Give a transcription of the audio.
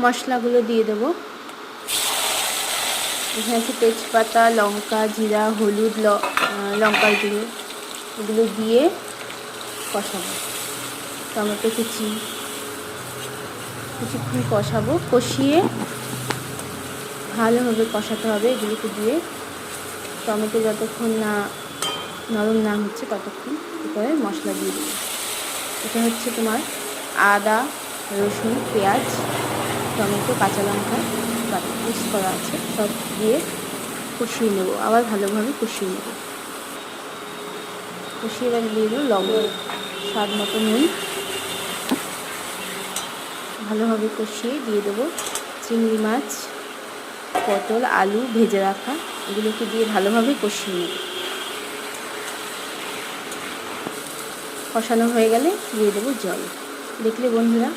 মশলাগুলো দিয়ে দেবো। এখানে আছে তেজপাতা, লঙ্কা, জিরা, হলুদ, লঙ্কার গুঁড়ো, এগুলো দিয়ে কষাবো। টমেটো কুচি কিছুক্ষণ কষাবো, কষিয়ে ভালোভাবে কষাতে হবে। এগুলোকে দিয়ে টমেটো যতক্ষণ না নরম না হচ্ছে ততক্ষণ করে মশলা দিয়ে দেবো। এটা হচ্ছে তোমার আদা, রসুন, পেঁয়াজ, টমেটো, কাঁচা লঙ্কা পেস্ট করা আছে, সব দিয়ে কষিয়ে নেবো। আবার ভালোভাবে কষিয়ে নেবো। কষিয়ে এবার দিয়ে দেবো লবণ, স্বাদ মতো নুন। ভালোভাবে কষিয়ে দিয়ে দেবো চিংড়ি মাছ, পটল, আলু ভেজে রাখা, এগুলোকে দিয়ে ভালোভাবে কষিয়ে নেব। কষানো হয়ে গেলে দিয়ে দেবো জল। দেখলে বন্ধুরা